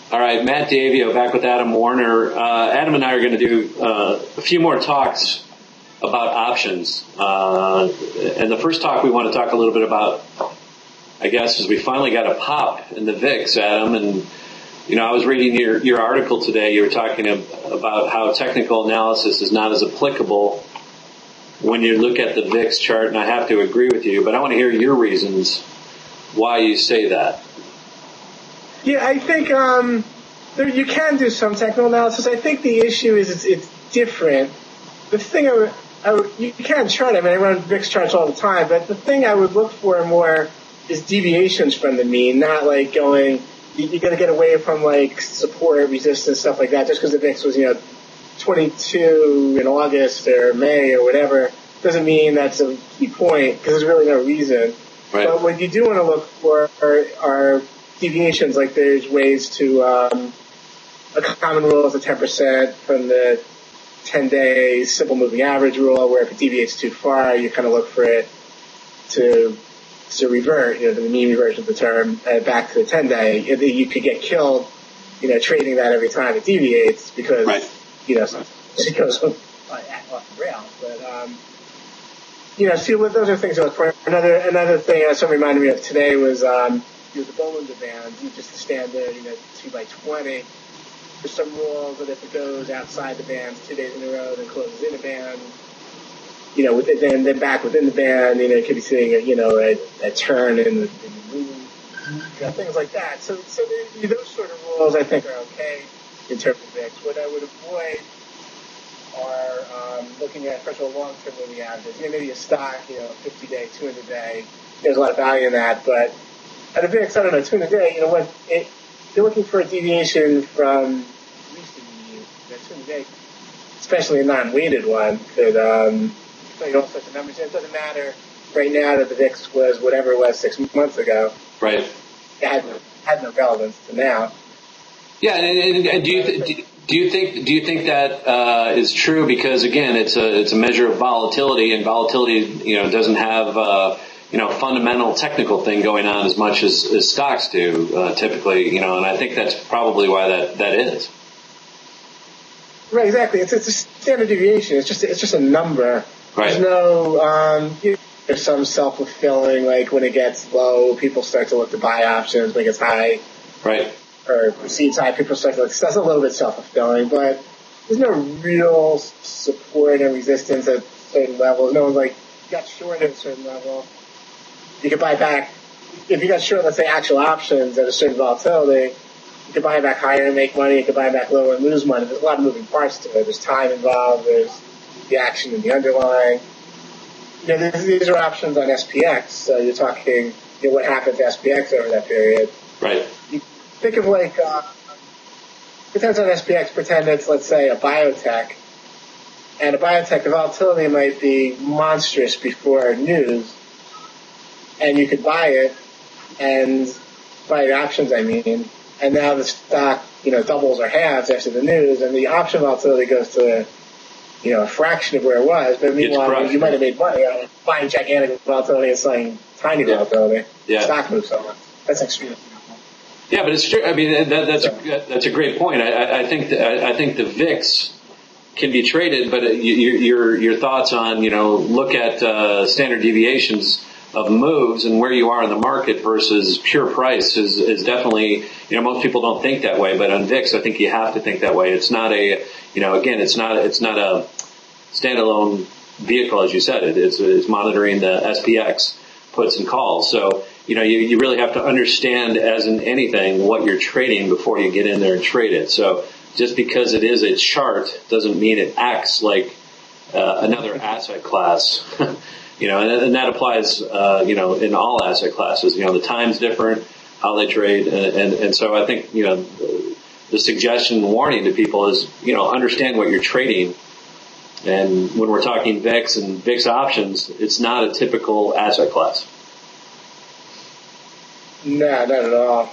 All right, Matt Davio back with Adam Warner. Adam and I are going to do a few more talks about options. And the first talk we want to talk a little bit about, I guess, is we finally got a pop in the VIX, Adam. And, I was reading your article today. You were talking about how technical analysis is not as applicable when you look at the VIX chart, and I have to agree with you, but I want to hear your reasons why you say that. Yeah, I think you can do some technical analysis. I think the issue is it's different. The thing you can chart. I mean, I run VIX charts all the time, but the thing I would look for more is deviations from the mean, not like going. You got to get away from like support, resistance, stuff like that. Just because the VIX was 22 in August or May or whatever doesn't mean that's a key point because there's really no reason. Right. But what you do want to look for are deviations. Like there's ways to a common rule is a 10% from the 10-day simple moving average rule, where if it deviates too far, you kind of look for it to revert, the mean reversion of the term back to the 10-day. You could get killed, trading that every time it deviates because, right. It goes off the rails. But, see, those are things to look for. Another thing someone reminded me of today was, the Bollinger Band, just the standard, 2 by 20. There's some rules that if it goes outside the bands 2 days in a row, then closes in a band, then back within the band, it could be seeing a turn in the moon, things like that. So those sort of rules I think are okay in terms of VIX. What I would avoid are looking at, first of all, long-term moving averages. Maybe a stock, 50-day, 200-day. There's a lot of value in that, but at a VIX, I don't know, 200-day, you're looking for a deviation from recent means. That 200-day, especially a non-weighted one, could tell you all sorts of numbers. It doesn't matter right now that the VIX was whatever it was 6 months ago. Right. It had no relevance to now. Yeah, and do you think that is true? Because again, it's a measure of volatility, and volatility doesn't have fundamental technical thing going on as much as stocks do typically. And I think that's probably why that is. Right, exactly. It's a standard deviation. It's just a number. Right. There's no there's some self-fulfilling, like when it gets low, people start to look to buy options. When it gets high, right, or precedes high, people start to look. So that's a little bit self-fulfilling, but there's no real support and resistance at certain levels. No one's like got short at a certain level. You could buy back if you got short, let's say actual options at a certain volatility. You could buy back higher and make money. You could buy back lower and lose money. There's a lot of moving parts to it. There's time involved. There's the action in the underlying. These are options on SPX. So you're talking, what happened to SPX over that period. Right. You think of pretend on SPX, pretend it's, let's say, a biotech. And a biotech, the volatility might be monstrous before news. And you could buy it and buy the options, and now the stock, doubles or halves after the news, and the option volatility goes to, a fraction of where it was. But meanwhile, you might have made money on buying gigantic volatility and selling tiny volatility. Yeah. Stock moves so much. That's extreme. Yeah, but it's true. I mean, that's a great point. I think the VIX can be traded, but your thoughts on look at standard deviations of moves and where you are in the market versus pure price is definitely, most people don't think that way, but on VIX, I think you have to think that way. It's not again, it's not a standalone vehicle, as you said. It's monitoring the SPX puts and calls. So, you really have to understand, as in anything, what you're trading before you get in there and trade it. So just because it is a chart doesn't mean it acts like another asset class. And that applies, in all asset classes. The time's different, how they trade, and so I think, the suggestion, warning to people is, understand what you're trading. And when we're talking VIX and VIX options, it's not a typical asset class. No, not at all.